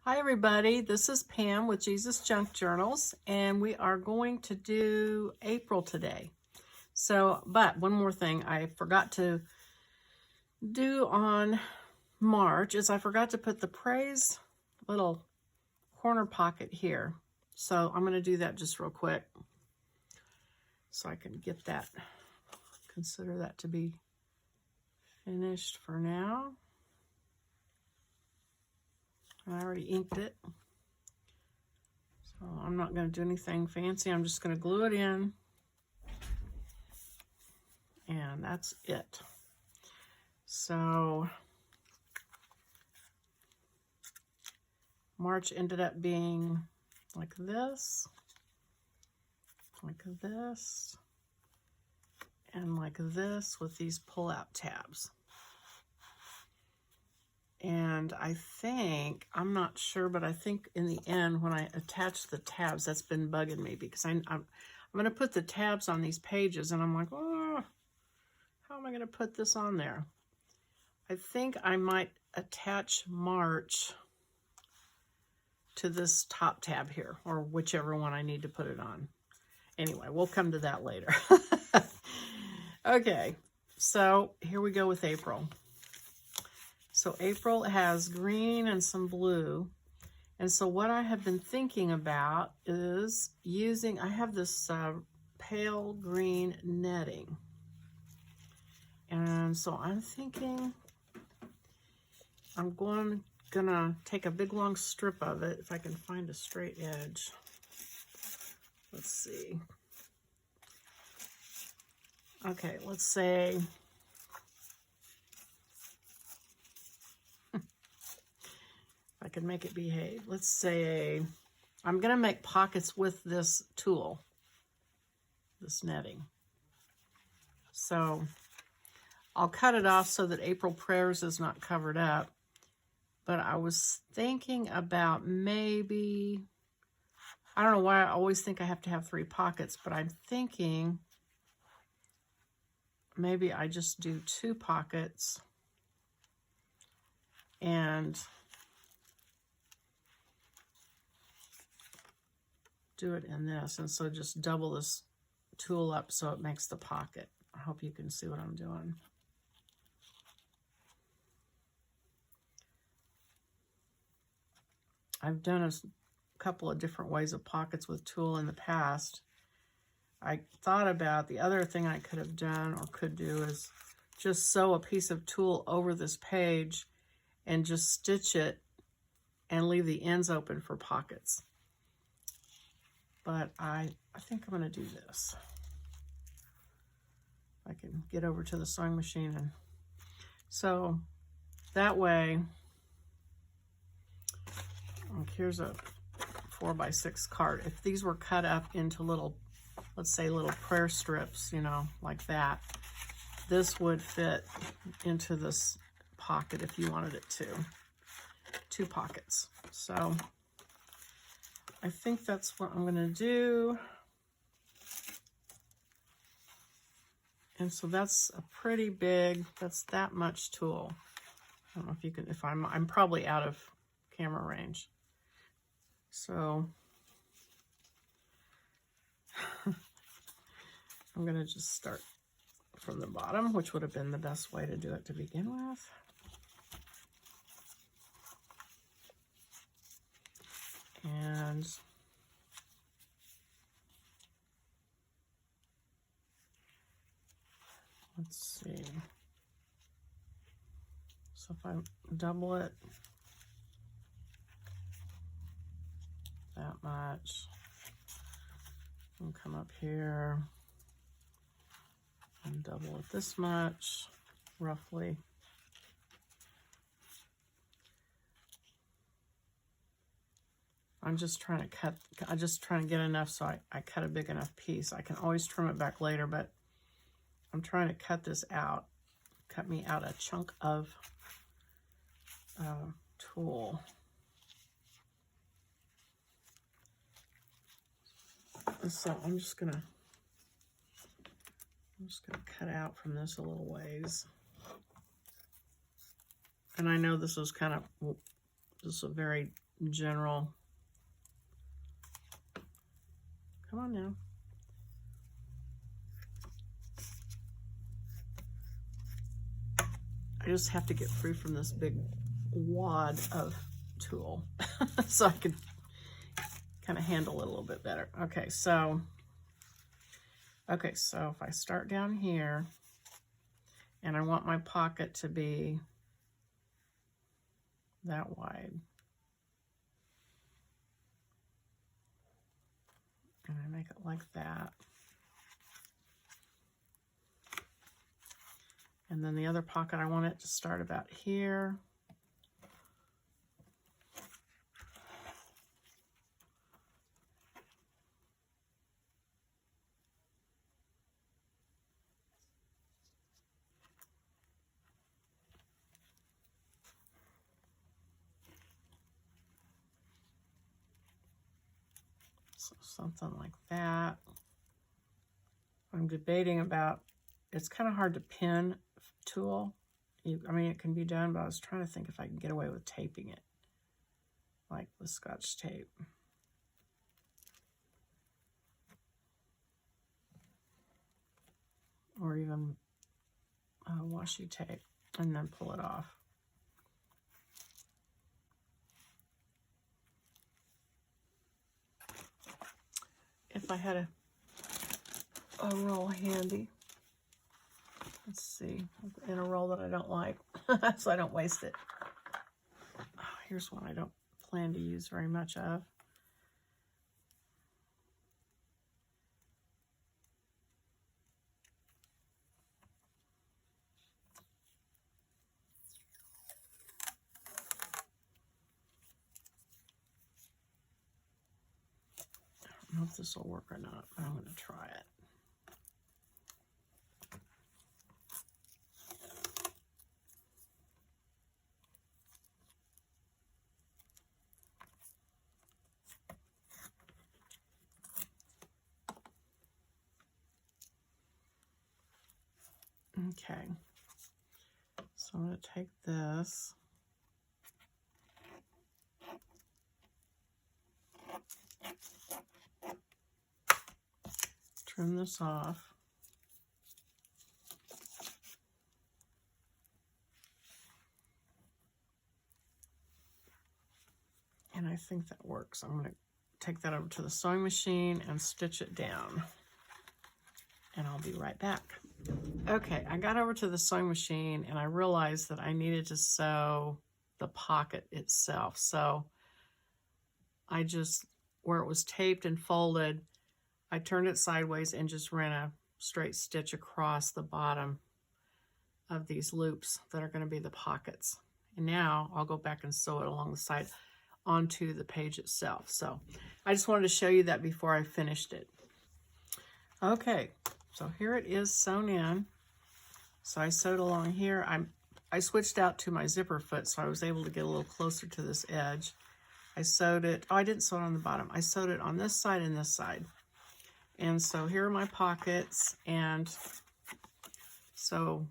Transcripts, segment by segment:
Hi everybody, this is Pam with Jesus Junk Journals, and we are going to do April today. But one more thing I forgot to do on March is I forgot to put the praise little corner pocket here. So I'm going to do that just real quick so I can get that, consider that to be finished for now. I already inked it. So I'm not going to do anything fancy. I'm just going to glue it in. And that's it. So March ended up being like this, and like this with these pull-out tabs. And I think, I'm not sure, but I think in the end when I attach the tabs, that's been bugging me because I'm going to put the tabs on these pages and I'm like, oh, how am I going to put this on there? I think I might attach March to this top tab here, or whichever one I need to put it on. Anyway, we'll come to that later. Okay, so here we go with April. So April has green and some blue. And so what I have been thinking about is using, I have this pale green netting. And so I'm thinking I'm gonna take a big long strip of it, if I can find a straight edge. Let's see. Okay, let's say I can make it behave. Let's say I'm going to make pockets with this tool, this netting. So I'll cut it off so that April Prayers is not covered up. But I was thinking about maybe, I don't know why I always think I have to have 3 pockets, but I'm thinking maybe I just do 2 pockets and do it in this, and so just double this tool up so it makes the pocket. I hope you can see what I'm doing. I've done a couple of different ways of pockets with tulle in the past. I thought about the other thing I could have done or could do is just sew a piece of tulle over this page and just stitch it and leave the ends open for pockets. But I think I'm going to do this. I can get over to the sewing machine. And so that way, here's a 4x6 card. If these were cut up into little, let's say little prayer strips, you know, like that, this would fit into this pocket if you wanted it to. 2 pockets. So I think that's what I'm going to do. And so that's a pretty big, that's that much tulle. I don't know if you can, if I'm probably out of camera range. So I'm going to just start from the bottom, which would have been the best way to do it to begin with. And let's see. So if I double it that much, and come up here and double it this much, roughly. I'm just trying to cut, I'm just trying to get enough so I cut a big enough piece. I can always trim it back later, but I'm trying to cut this out, cut me out a chunk of tulle. So I'm just gonna cut out from this a little ways. And I know this is kind of, this is a very general. Come on now. I just have to get free from this big wad of tulle so I can kind of handle it a little bit better. Okay, so if I start down here and I want my pocket to be that wide, and I make it like that, and then the other pocket I want it to start about here. So something like that. I'm debating about, it's kind of hard to pin tulle. I mean, it can be done, but I was trying to think if I can get away with taping it, like with Scotch tape. Or even washi tape, and then pull it off. If I had a roll handy. Let's see, in a roll that I don't like, so I don't waste it. Oh, here's one I don't plan to use very much of. I don't know if this will work or not, but I'm going to try it. Okay, so I'm going to take this, trim this off, and I think that works. I'm going to take that over to the sewing machine and stitch it down, and I'll be right back. Okay, I got over to the sewing machine and I realized that I needed to sew the pocket itself. So I just, where it was taped and folded, I turned it sideways and just ran a straight stitch across the bottom of these loops that are going to be the pockets. And now I'll go back and sew it along the side onto the page itself. So I just wanted to show you that before I finished it. Okay, so here it is sewn in. So I sewed along here. I switched out to my zipper foot, so I was able to get a little closer to this edge. I sewed it, oh, I didn't sew it on the bottom. I sewed it on this side and this side. And so here are my pockets. And so,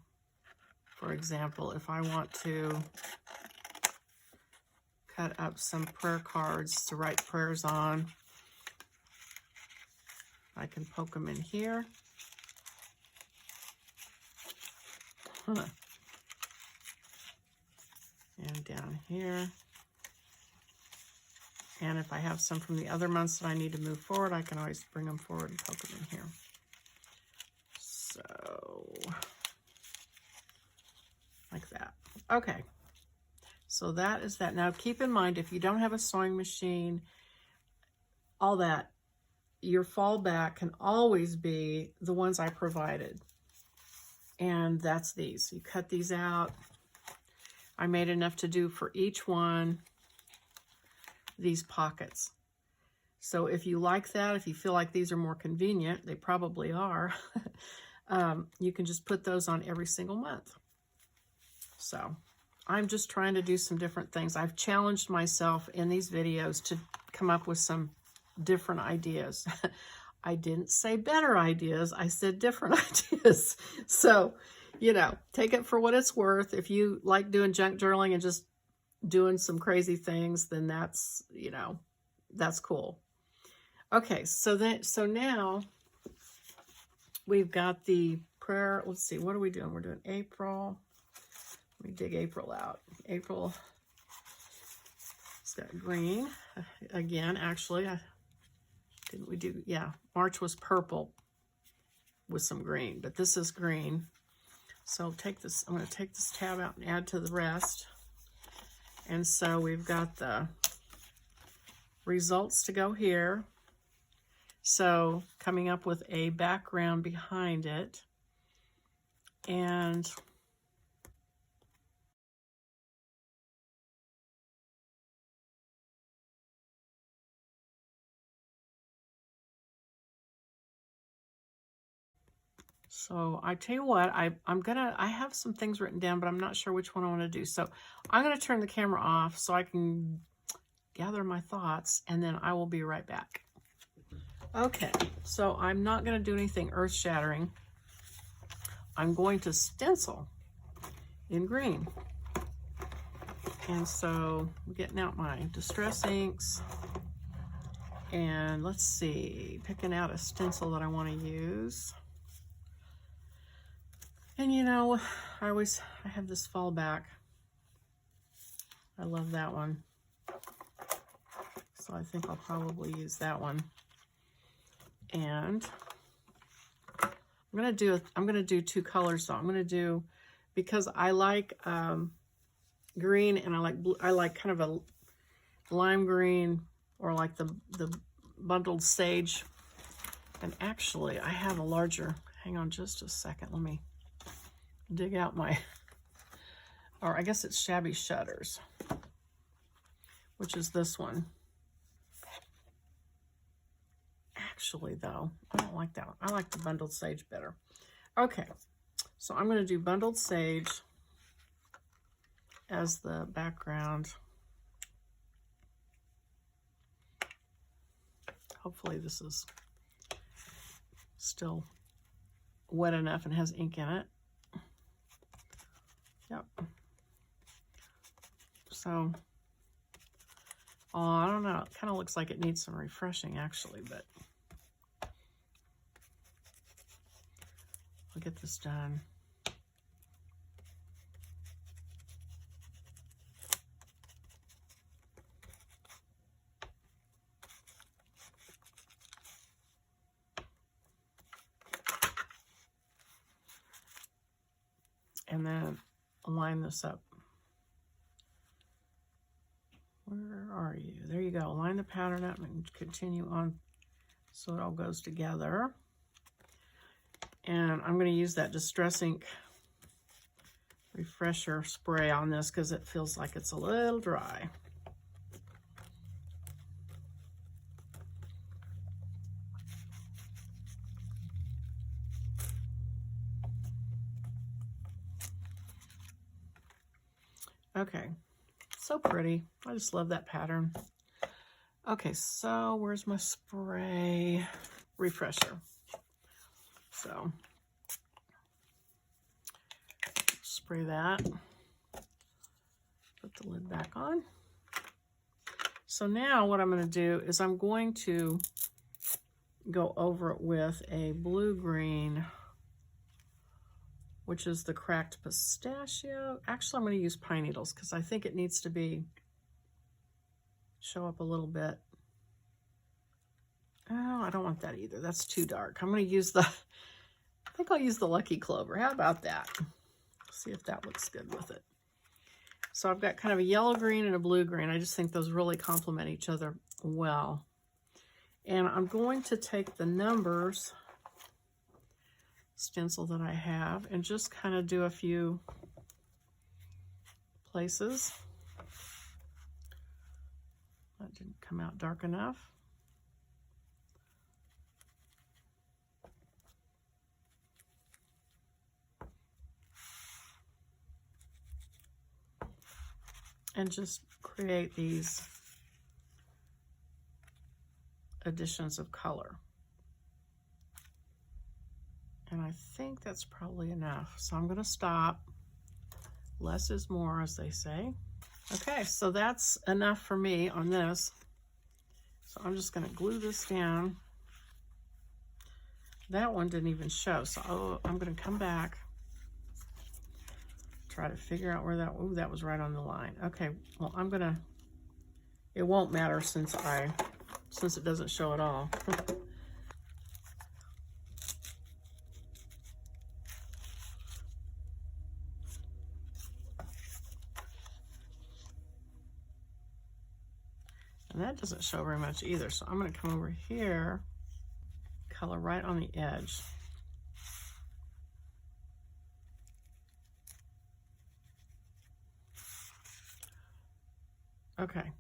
for example, if I want to cut up some prayer cards to write prayers on, I can poke them in here. And down here. And if I have some from the other months that I need to move forward, I can always bring them forward and poke them in here. So, like that. Okay. So that is that. Now keep in mind, if you don't have a sewing machine, all that, your fallback can always be the ones I provided. And that's these. You cut these out. I made enough to do for each one these pockets. So if you like that, if you feel like these are more convenient, they probably are, you can just put those on every single month. So I'm just trying to do some different things. I've challenged myself in these videos to come up with some different ideas. I didn't say better ideas, I said different ideas. So, you know, take it for what it's worth. If you like doing junk journaling and just doing some crazy things, then that's, you know, that's cool. Okay, so now we've got the prayer. Let's see, what are we doing? We're doing April. Let me dig April out. April, it's got green. Again, actually, didn't we do, yeah, March was purple with some green, but this is green. So take this, I'm going to take this tab out and add to the rest. And so we've got the results to go here. So coming up with a background behind it. And so I tell you what, I have some things written down, but I'm not sure which one I want to do. So I'm going to turn the camera off so I can gather my thoughts, and then I will be right back. Okay, so I'm not going to do anything earth-shattering. I'm going to stencil in green. And so I'm getting out my Distress inks, and let's see, picking out a stencil that I want to use. And you know, I have this fallback. I love that one. So I think I'll probably use that one. And I'm gonna do two colors though. I'm gonna do, because I like green, and I like kind of a lime green, or like the bundled sage. And actually I have a larger, hang on just a second, let me dig out my, or I guess it's Shabby Shutters, which is this one. Actually though, I don't like that one. I like the bundled sage better. Okay, so I'm going to do bundled sage as the background. Hopefully this is still wet enough and has ink in it. Yep. So, oh, I don't know. It kind of looks like it needs some refreshing actually, but I'll get this done. And then line this up. Where are you? There you go. Line the pattern up and continue on so it all goes together. And I'm going to use that Distress Ink refresher spray on this because it feels like it's a little dry. Okay, so pretty. I just love that pattern. Okay, so where's my spray refresher? So spray that, put the lid back on. So now what I'm going to do is I'm going to go over it with a blue-green, which is the Cracked Pistachio. Actually, I'm going to use pine needles because I think it needs to show up a little bit. Oh, I don't want that either. That's too dark. I'm going to use I think I'll use the Lucky Clover. How about that? See if that looks good with it. So I've got kind of a yellow-green and a blue-green. I just think those really complement each other well. And I'm going to take the numbers stencil that I have and just kind of do a few places. That didn't come out dark enough. And just create these additions of color. And I think that's probably enough. So I'm going to stop. Less is more, as they say. Okay, so that's enough for me on this. So I'm just going to glue this down. That one didn't even show, so I'm going to come back, try to figure out where that, ooh, that was right on the line. Okay, well, I'm going to, it won't matter since it doesn't show at all. And that doesn't show very much either, so I'm going to come over here, color right on the edge. Okay.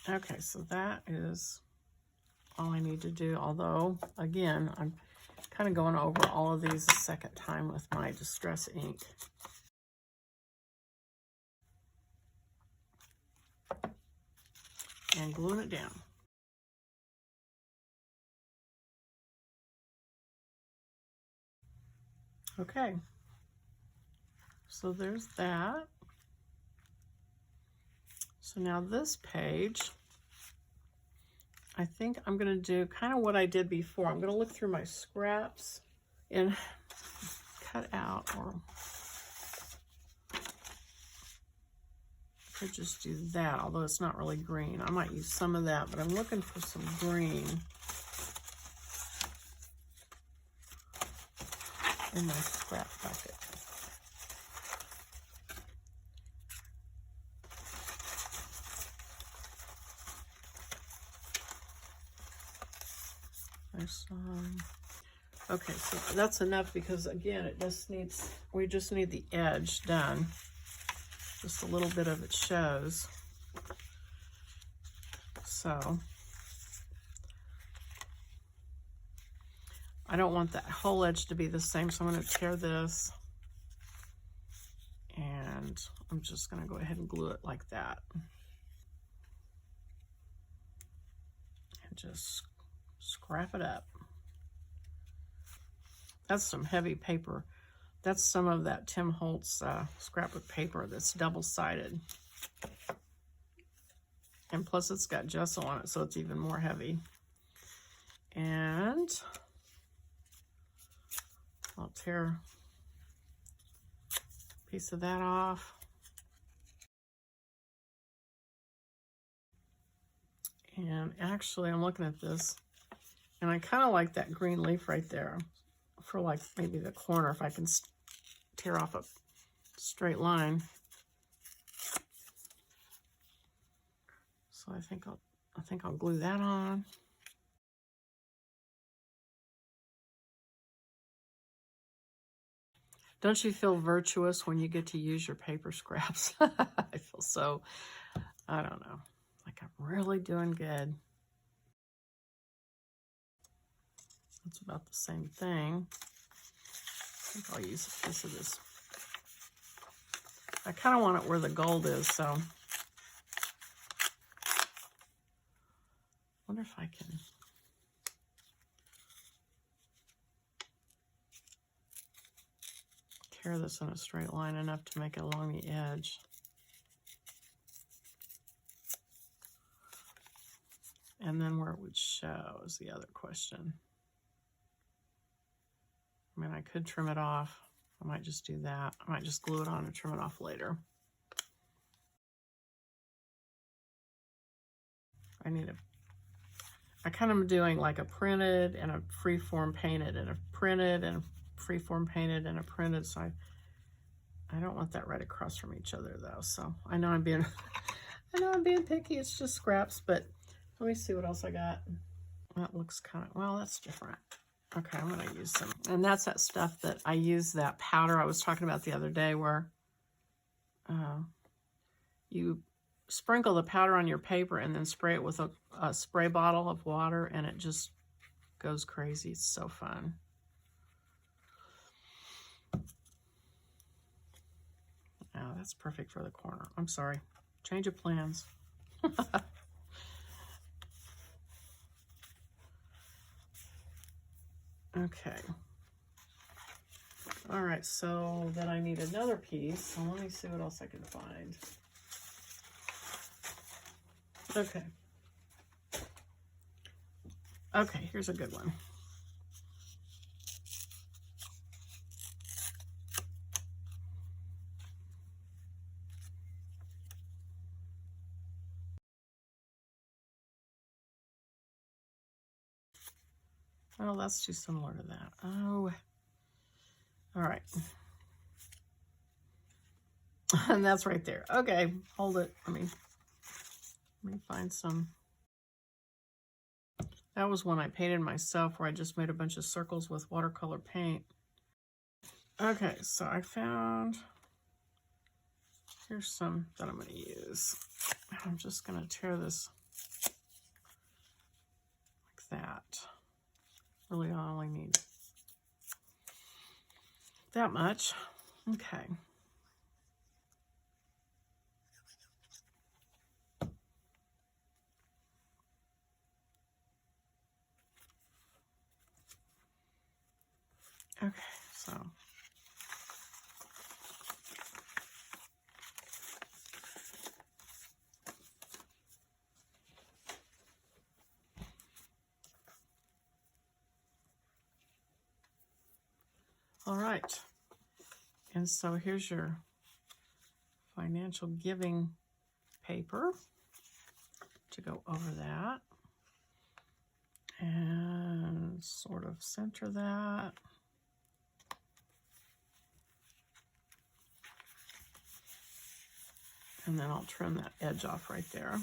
Okay, so that is all I need to do, although, again, I'm kind of going over all of these a second time with my Distress ink. And gluing it down. Okay, so there's that. So now this page, I think I'm going to do kind of what I did before. I'm going to look through my scraps and cut out, or I could just do that, although it's not really green. I might use some of that, but I'm looking for some green in my scrap bucket. There's some. Okay, so that's enough because again, we just need the edge done. Just a little bit of it shows. So I don't want that whole edge to be the same, so I'm going to tear this. And I'm just going to go ahead and glue it like that. And just scrap it up. That's some heavy paper. That's some of that Tim Holtz scrapbook paper that's double-sided. And plus it's got gesso on it, so it's even more heavy. And I'll tear a piece of that off. And actually, I'm looking at this, and I kind of like that green leaf right there for like maybe the corner, if I can tear off a straight line. So I think I'll glue that on. Don't you feel virtuous when you get to use your paper scraps? I feel so, I don't know, like I'm really doing good. It's about the same thing. I think I'll use a piece of this. I kind of want it where the gold is, so I wonder if I can tear this in a straight line enough to make it along the edge. And then where it would show is the other question. I mean, I could trim it off. I might just do that. I might just glue it on and trim it off later. I kind of am doing like a printed and a freeform painted and a printed and a freeform painted and a printed. So I don't want that right across from each other though. So I know I'm being picky. It's just scraps, but let me see what else I got. That looks kind of, well, that's different. Okay, I'm going to use some. And that's that stuff that I use, that powder I was talking about the other day, where you sprinkle the powder on your paper and then spray it with a spray bottle of water, and it just goes crazy. It's so fun. that's perfect for the corner. I'm sorry. Change of plans. Okay. All right, so then I need another piece. So let me see what else I can find. Okay. Okay, here's a good one. Oh, that's too similar to that. Oh, all right. And that's right there. Okay, hold it. Let me find some. That was one I painted myself where I just made a bunch of circles with watercolor paint. Okay, so I found, here's some that I'm going to use. I'm just going to tear this like that. Really, I only need that much. Okay. Okay, so. All right. And so here's your financial giving paper to go over that. And sort of center that. And then I'll trim that edge off right there.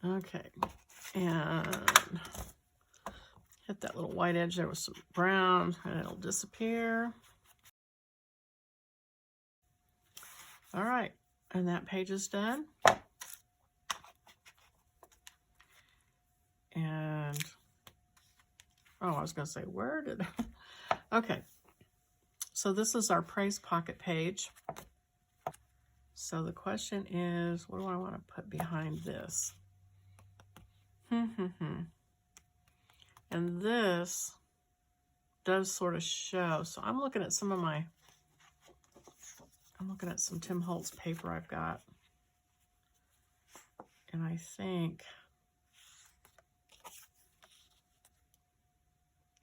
Okay, and hit that little white edge there with some brown, and it'll disappear. All right, and that page is done. And, oh, I was going to say, where did, okay. So this is our praise pocket page. So the question is, what do I want to put behind this? And this does sort of show. So I'm looking at some of my, I'm looking at some Tim Holtz paper I've got. And I think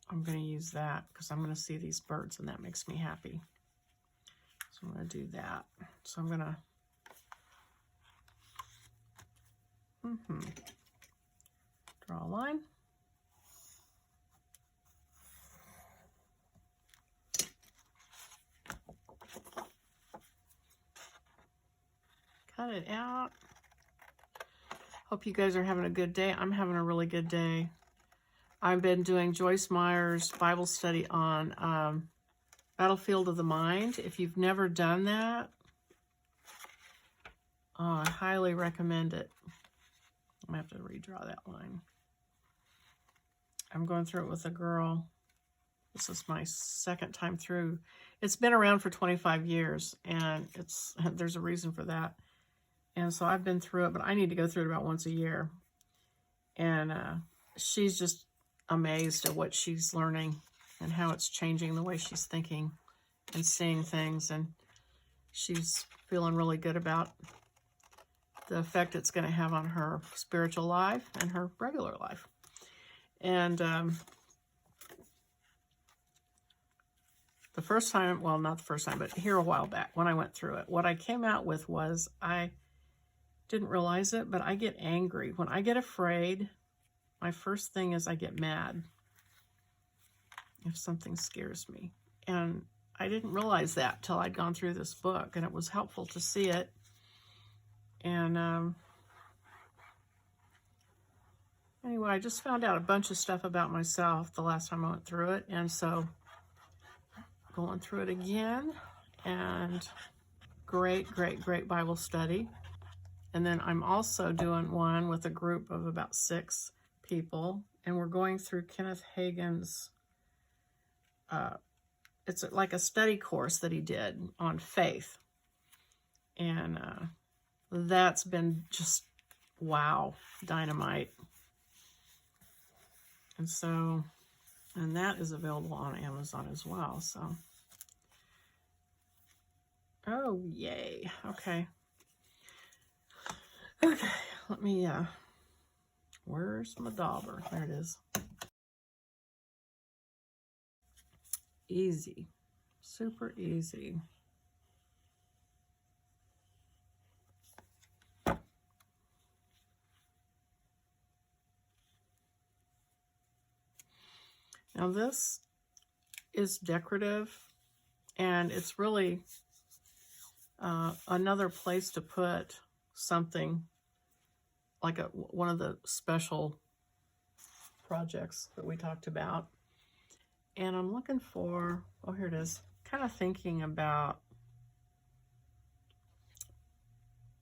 I'm going to use that because I'm going to see these birds and that makes me happy. So I'm going to do that. So I'm going to draw a line. Cut it out. Hope you guys are having a good day. I'm having a really good day. I've been doing Joyce Meyer's Bible study on Battlefield of the Mind. If you've never done that, I highly recommend it. I'm going to have to redraw that line. I'm going through it with a girl. This is my second time through. It's been around for 25 years, and there's a reason for that. And so I've been through it, but I need to go through it about once a year. And she's just amazed at what she's learning and how it's changing the way she's thinking and seeing things. And she's feeling really good about the effect it's going to have on her spiritual life and her regular life. And the first time, well, not the first time, but here a while back when I went through it, what I came out with was I didn't realize it, but I get angry. When I get afraid, my first thing is I get mad if something scares me. And I didn't realize that till I'd gone through this book, and it was helpful to see it. And anyway, I just found out a bunch of stuff about myself the last time I went through it. And so going through it again, and great Bible study. And then I'm also doing one with a group of about 6 people, and we're going through Kenneth Hagin's it's like a study course that he did on faith. And that's been just, wow, dynamite. And so, and that is available on Amazon as well. So, oh, yay. Okay. Okay, let me, where's my dauber? There it is. Easy. Super easy. Now this is decorative, and it's really another place to put something like one of the special projects that we talked about. And I'm looking for, oh, here it is, kind of thinking about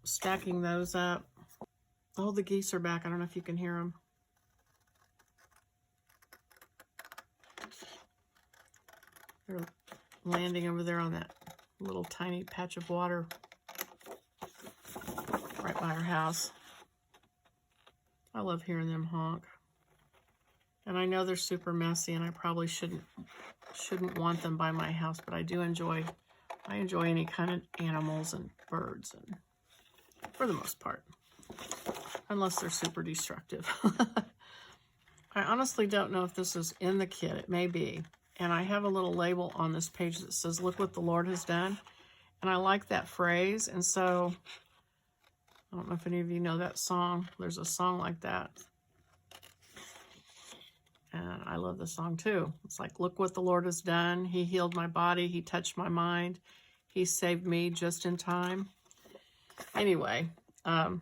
stacking those up. Oh, the geese are back. I don't know if you can hear them. They're landing over there on that little tiny patch of water right by our house. I love hearing them honk. And I know they're super messy, and I probably shouldn't want them by my house, but I enjoy any kind of animals and birds, and for the most part, unless they're super destructive. I honestly don't know if this is in the kit. It may be. And I have a little label on this page that says, "Look what the Lord has done." And I like that phrase. And so, I don't know if any of you know that song. There's a song like that. And I love the song too. It's like, look what the Lord has done. He healed my body. He touched my mind. He saved me just in time. Anyway, I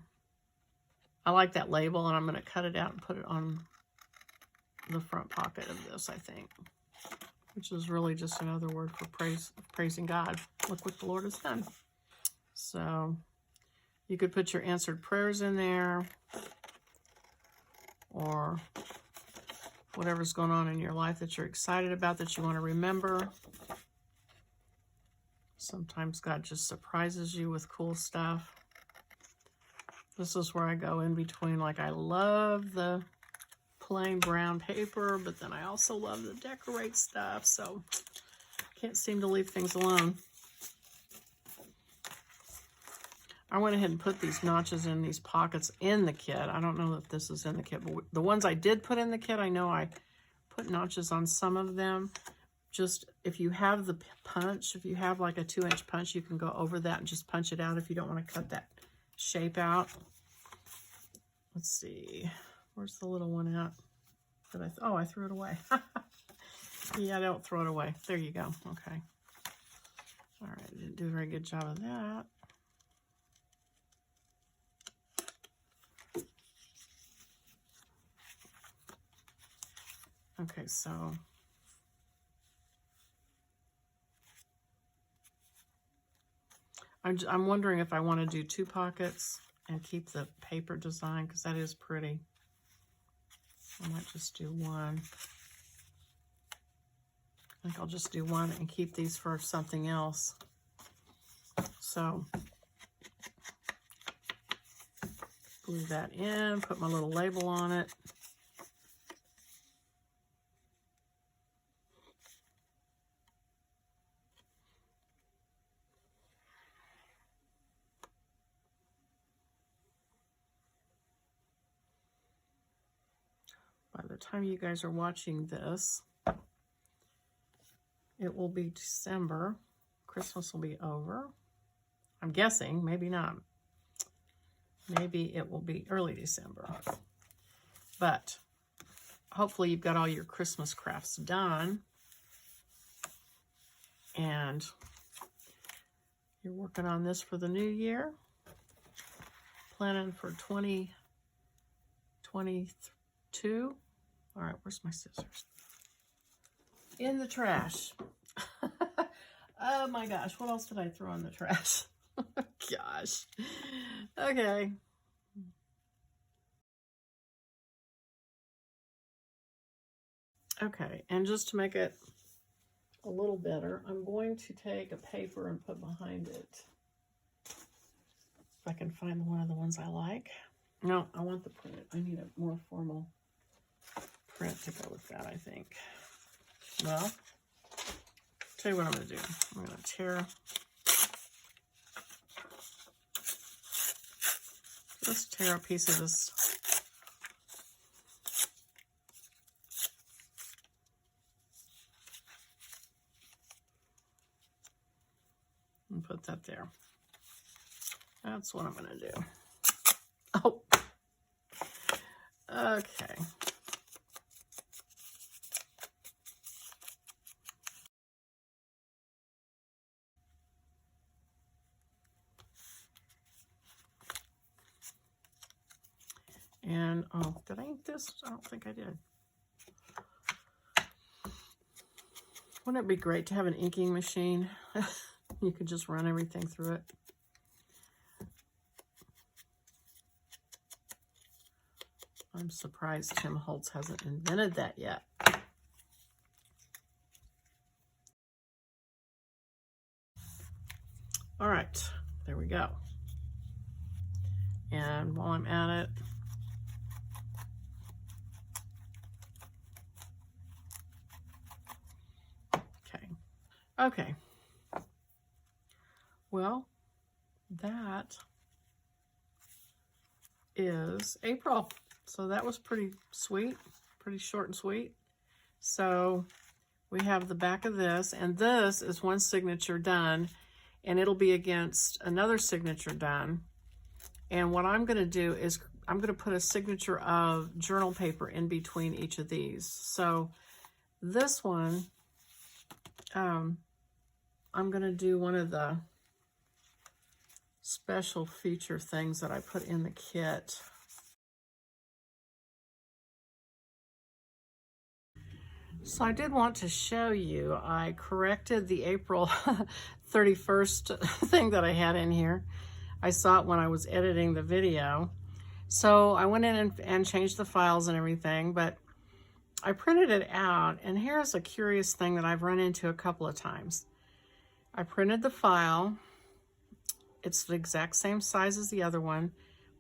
like that label, and I'm going to cut it out and put it on the front pocket of this, I think. Which is really just another word for praising God. Look what the Lord has done. So you could put your answered prayers in there, or whatever's going on in your life that you're excited about, that you want to remember. Sometimes God just surprises you with cool stuff. This is where I go in between, like, I love the plain brown paper, but then I also love the decorate stuff, so can't seem to leave things alone. I went ahead and put these notches in these pockets in the kit. I don't know if this is in the kit, but the ones I did put in the kit, I know I put notches on some of them. Just if you have the punch, if you have like a 2-inch punch, you can go over that and just punch it out if you don't want to cut that shape out. Let's see. Where's the little one at? Oh, I threw it away. Yeah, don't throw it away. There you go. Okay. All right. Didn't do a very good job of that. Okay, so I'm wondering if I want to do 2 pockets and keep the paper design, because that is pretty. I might just do 1. I think I'll just do 1 and keep these for something else. So glue that in, put my little label on it. By the time you guys are watching this, it will be December. Christmas will be over. I'm guessing, maybe not. Maybe it will be early December. But hopefully you've got all your Christmas crafts done. And you're working on this for the new year. Planning for 2022. All right, where's my scissors? In the trash. Oh my gosh, what else did I throw in the trash? Gosh. Okay. Okay, and just to make it a little better, I'm going to take a paper and put behind it. If I can find one of the ones I like. No, I want the print. I need a more formal print to go with that, I think. Well, tell you what I'm going to do. I'm going to tear a piece of this. And put that there. That's what I'm going to do. Oh, okay. And, oh, did I ink this? I don't think I did. Wouldn't it be great to have an inking machine? You could just run everything through it. I'm surprised Tim Holtz hasn't invented that yet. All right, there we go. And while I'm at it, okay. Well, that is April. So that was pretty sweet, pretty short and sweet. So we have the back of this, and this is one signature done, and it'll be against another signature done. And what I'm going to do is I'm going to put a signature of journal paper in between each of these. So this one, I'm going to do one of the special feature things that I put in the kit. So I did want to show you, I corrected the April 31st thing that I had in here. I saw it when I was editing the video. So I went in and changed the files and everything, but I printed it out, and here's a curious thing that I've run into a couple of times. I printed the file. It's the exact same size as the other one,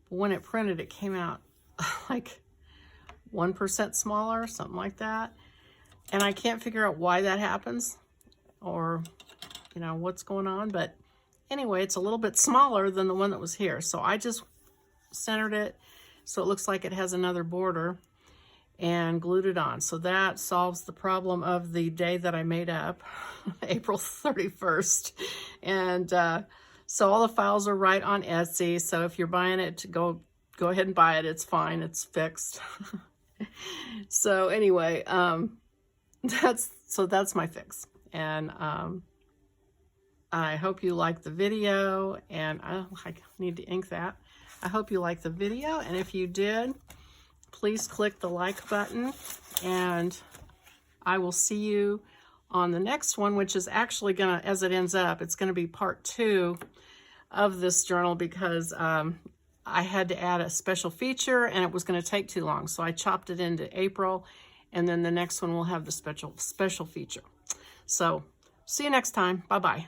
but when it printed, it came out like 1% smaller, something like that. And I can't figure out why that happens, or, you know, what's going on. But anyway, it's a little bit smaller than the one that was here. So I just centered it so it looks like it has another border and glued it on. So that solves the problem of the day that I made up, April 31st. And so all the files are right on Etsy. So if you're buying it, go ahead and buy it. It's fine. It's fixed. So anyway, that's my fix. And I hope you like the video, and I need to ink that. I hope you like the video, and if you did, please click the like button, and I will see you on the next one, which is actually gonna, as it ends up, it's gonna be part 2 of this journal, because I had to add a special feature and it was gonna take too long. So I chopped it into April, and then the next one will have the special feature. So see you next time. Bye-bye.